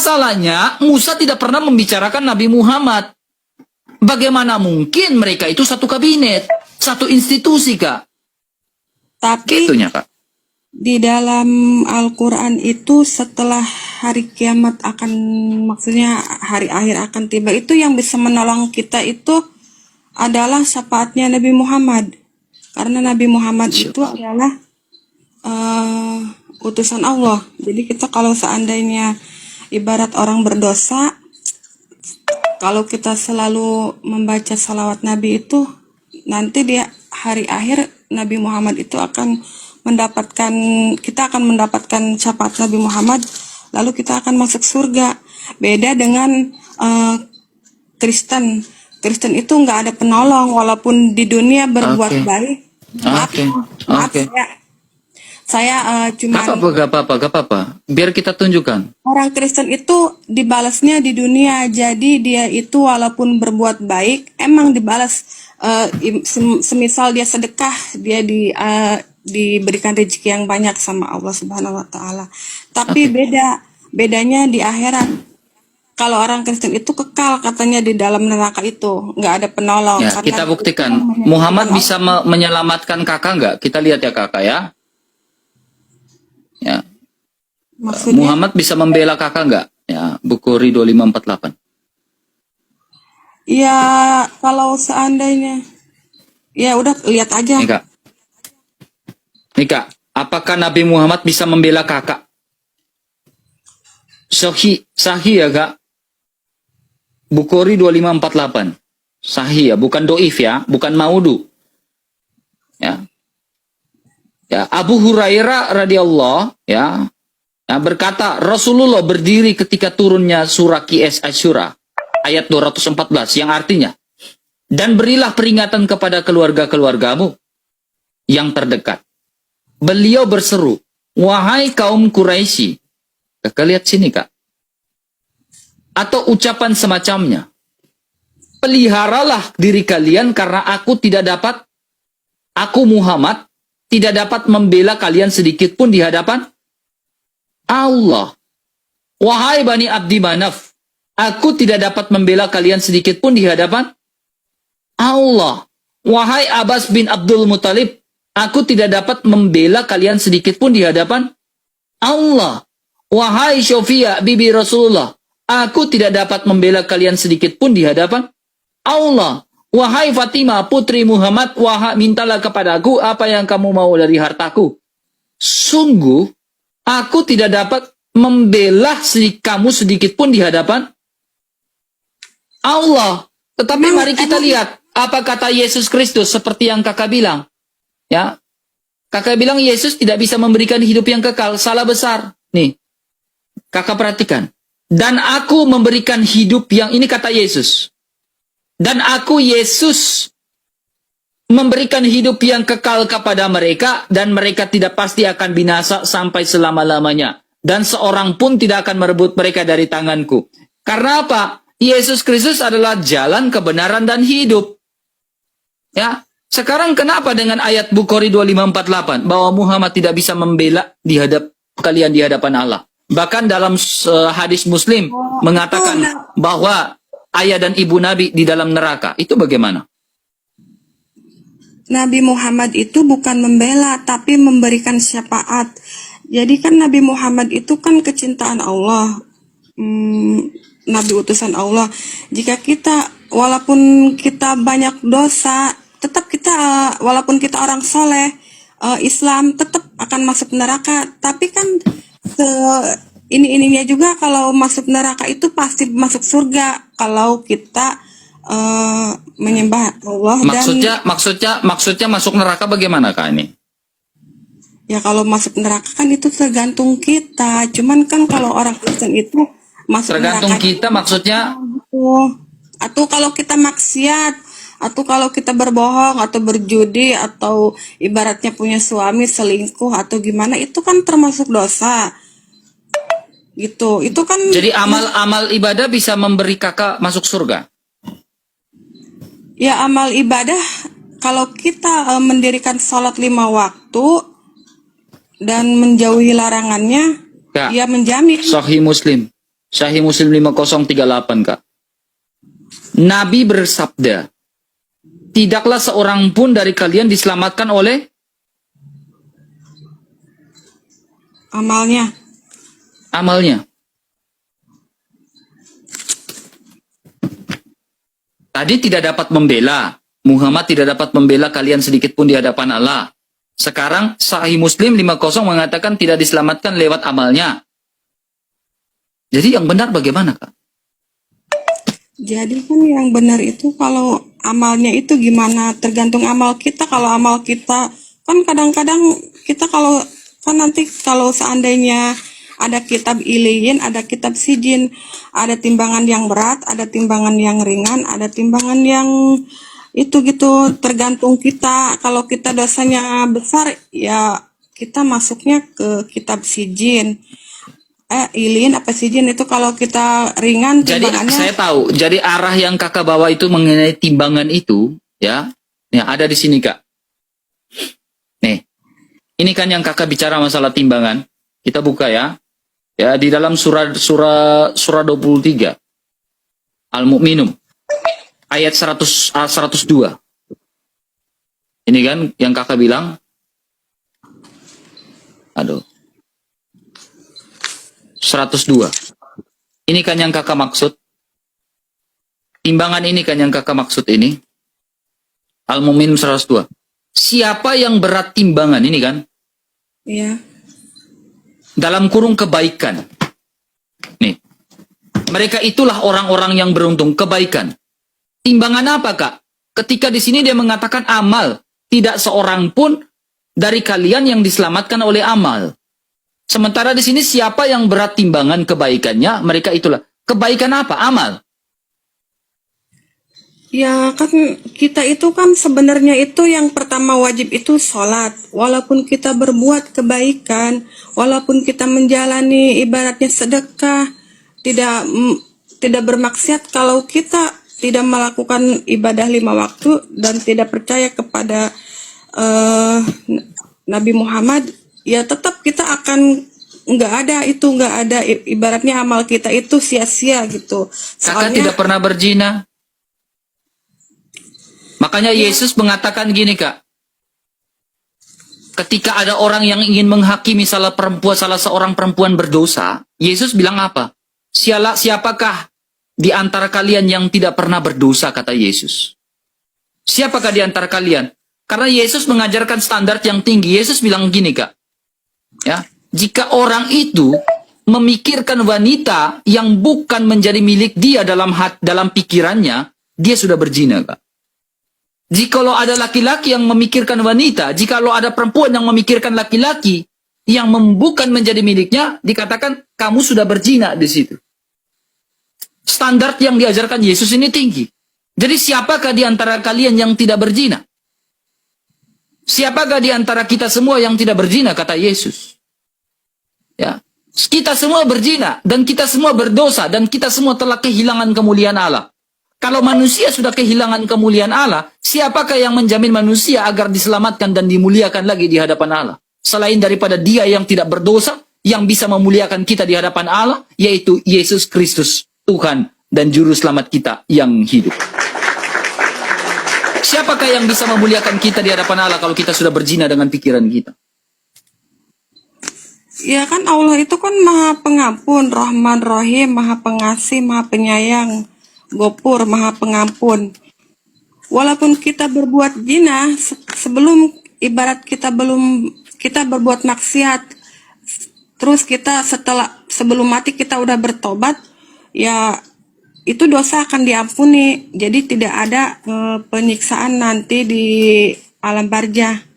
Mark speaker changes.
Speaker 1: Masalahnya Musa tidak pernah membicarakan Nabi Muhammad. Bagaimana mungkin mereka itu satu kabinet, satu institusi, Kak?
Speaker 2: Tapi
Speaker 1: Gitunya, Kak.
Speaker 2: di dalam Al-Quran itu setelah hari kiamat akan, maksudnya hari akhir akan tiba, itu yang bisa menolong kita itu adalah syafaatnya Nabi Muhammad. Karena Nabi Muhammad itu adalah utusan Allah. Jadi kita kalau seandainya ibarat orang berdosa, kalau kita selalu membaca salawat Nabi itu, nanti di hari akhir Nabi Muhammad itu akan mendapatkan, kita akan mendapatkan syafaat Nabi Muhammad, lalu kita akan masuk surga. Beda dengan Kristen. Kristen itu nggak ada penolong, walaupun di dunia berbuat baik. Maaf saya cuma
Speaker 1: Gak apa-apa. Biar kita tunjukkan.
Speaker 2: orang Kristen itu dibalasnya di dunia. Jadi dia itu walaupun berbuat baik bedanya dibalas, semisal dia sedekah, dia diberikan rezeki yang banyak sama Allah Subhanahu wa taala. Tapi bedanya di akhirat. Kalau orang Kristen itu kekal katanya di dalam neraka itu, nggak ada penolong.
Speaker 1: Ya, kita buktikan. Muhammad bisa menyelamatkan kakak nggak? Kita lihat ya kakak ya. Ya.
Speaker 2: Maksudnya?
Speaker 1: Muhammad bisa membela kakak nggak? Ya, buku Ridho 548.
Speaker 2: Ya, kalau seandainya, ya udah lihat aja.
Speaker 1: Nih kak, apakah Nabi Muhammad bisa membela kakak? Sahih ya kak. Bukhari 2548. Sahih ya, bukan doif ya, bukan maudu. Ya. Ya, Abu Hurairah radhiyallahu ya berkata, Rasulullah berdiri ketika turunnya surah Qiyas Asyura ayat 214 yang artinya, dan berilah peringatan kepada keluarga-keluargamu yang terdekat. Beliau berseru, wahai kaum Quraisy. Kakak lihat sini kak. Atau ucapan semacamnya. Peliharalah diri kalian karena aku Muhammad tidak dapat membela kalian sedikit pun di hadapan Allah. Wahai Bani Abdi Manaf, aku tidak dapat membela kalian sedikit pun di hadapan Allah. Wahai Abbas bin Abdul Muthalib, aku tidak dapat membela kalian sedikit pun di hadapan Allah. Wahai Sofia bibi Rasulullah, aku tidak dapat membela kalian sedikit pun di hadapan Allah. Wahai Fatimah putri Muhammad, mintalah kepadaku apa yang kamu mau dari hartaku. Sungguh, aku tidak dapat membela kamu sedikit pun di hadapan Allah. Tetapi mari kita lihat apa kata Yesus Kristus seperti yang kakak bilang. Ya, kakak bilang Yesus tidak bisa memberikan hidup yang kekal. Salah besar. Nih, kakak perhatikan. Dan aku memberikan hidup yang, ini kata Yesus. Dan aku Yesus memberikan hidup yang kekal kepada mereka, dan mereka tidak pasti akan binasa sampai selama-lamanya. Dan seorang pun tidak akan merebut mereka dari tanganku. Karena apa? Yesus Kristus adalah jalan, kebenaran, dan hidup. Ya, sekarang kenapa dengan ayat Bukhari 2548 bahwa Muhammad tidak bisa membela di hadapan Allah? Bahkan dalam hadis Muslim mengatakan bahwa ayah dan ibu Nabi di dalam neraka. Itu bagaimana?
Speaker 2: Nabi Muhammad itu bukan membela, tapi memberikan syafaat. Jadi kan Nabi Muhammad itu kan kecintaan Allah, Nabi utusan Allah. Jika kita, walaupun kita banyak dosa, tetap kita, walaupun kita orang soleh, Islam, tetap akan masuk neraka. Tapi kan ininya juga kalau masuk neraka itu pasti masuk surga kalau kita menyembah Allah.
Speaker 1: Maksudnya masuk neraka bagaimana kak ini?
Speaker 2: Ya kalau masuk neraka kan itu tergantung kita. Cuman kan kalau orang Kristen itu masuk
Speaker 1: tergantung neraka kita maksudnya
Speaker 2: atau kalau kita maksiat, atau kalau kita berbohong atau berjudi, atau ibaratnya punya suami selingkuh atau gimana, itu kan termasuk dosa. Gitu. Itu kan
Speaker 1: jadi amal ibadah bisa memberi kakak masuk surga.
Speaker 2: Ya amal ibadah kalau kita mendirikan sholat 5 waktu dan menjauhi larangannya, ya menjamin.
Speaker 1: Sahih Muslim. Sahih Muslim 5038, Kak. Nabi bersabda, tidaklah seorang pun dari kalian diselamatkan oleh
Speaker 2: Amalnya.
Speaker 1: amalnya. Tadi tidak dapat membela. Muhammad tidak dapat membela kalian sedikit pun di hadapan Allah. Sekarang Sahih Muslim 50 mengatakan tidak diselamatkan lewat amalnya. Jadi yang benar bagaimana, Kak?
Speaker 2: Jadi kan yang benar itu kalau amalnya itu gimana, tergantung amal kita. Kalau amal kita kan kadang-kadang kita kalau kan nanti kalau seandainya ada kitab iliyin, ada kitab sijin, ada timbangan yang berat, ada timbangan yang ringan, ada timbangan yang itu gitu, tergantung kita. Kalau kita dosanya besar ya kita masuknya ke kitab sijin. Iliyin apa sijin itu, kalau kita ringan
Speaker 1: Jadi
Speaker 2: timbangannya.
Speaker 1: saya tahu. Jadi arah yang kakak bawa itu mengenai timbangan itu, ya, ada di sini, Kak. Nih, ini kan yang kakak bicara masalah timbangan. Kita buka ya. Ya, di dalam surah 23 Al-Mu'minun ayat 102. Ini kan yang kakak bilang. Aduh. 102. Ini kan yang kakak maksud. Timbangan ini kan yang kakak maksud ini. Al-Mu'minun 102. Siapa yang berat timbangan ini kan?
Speaker 2: Iya.
Speaker 1: Dalam kurung kebaikan. Nih. Mereka itulah orang-orang yang beruntung, kebaikan. Timbangan apa, Kak? Ketika di sini dia mengatakan amal, tidak seorang pun dari kalian yang diselamatkan oleh amal. Sementara di sini siapa yang berat timbangan kebaikannya, mereka itulah. Kebaikan apa? Amal.
Speaker 2: Ya kan kita itu kan sebenarnya itu yang pertama wajib itu sholat. Walaupun kita berbuat kebaikan, walaupun kita menjalani ibaratnya sedekah, tidak bermaksiat, kalau kita tidak melakukan ibadah 5 waktu dan tidak percaya kepada Nabi Muhammad, ya tetap kita akan nggak ada ibaratnya amal kita itu sia-sia gitu.
Speaker 1: Kakak tidak pernah berzina. Makanya Yesus mengatakan gini, Kak. Ketika ada orang yang ingin menghakimi salah seorang perempuan berdosa, Yesus bilang apa? Siapakah di antara kalian yang tidak pernah berdosa, kata Yesus. Siapakah di antara kalian? Karena Yesus mengajarkan standar yang tinggi. Yesus bilang gini, Kak. Ya, jika orang itu memikirkan wanita yang bukan menjadi milik dia dalam pikirannya, dia sudah berzina, Kak. Jikalau ada laki-laki yang memikirkan wanita, jikalau ada perempuan yang memikirkan laki-laki yang bukan menjadi miliknya, dikatakan kamu sudah berzina di situ. Standar yang diajarkan Yesus ini tinggi. Jadi siapakah di antara kalian yang tidak berzina? Siapakah di antara kita semua yang tidak berzina, kata Yesus? Ya, kita semua berzina dan kita semua berdosa dan kita semua telah kehilangan kemuliaan Allah. Kalau manusia sudah kehilangan kemuliaan Allah, siapakah yang menjamin manusia agar diselamatkan dan dimuliakan lagi di hadapan Allah? Selain daripada Dia yang tidak berdosa, yang bisa memuliakan kita di hadapan Allah, yaitu Yesus Kristus, Tuhan dan Juru Selamat kita yang hidup. Siapakah yang bisa memuliakan kita di hadapan Allah kalau kita sudah berzina dengan pikiran kita?
Speaker 2: Ya kan Allah itu kan Maha Pengampun, Rahman Rahim, Maha Pengasih, Maha Penyayang, Gopur, Maha Pengampun. Walaupun kita berbuat zina, sebelum ibarat kita berbuat maksiat, terus kita sebelum mati kita udah bertobat, ya itu dosa akan diampuni. Jadi tidak ada penyiksaan nanti di alam barzah.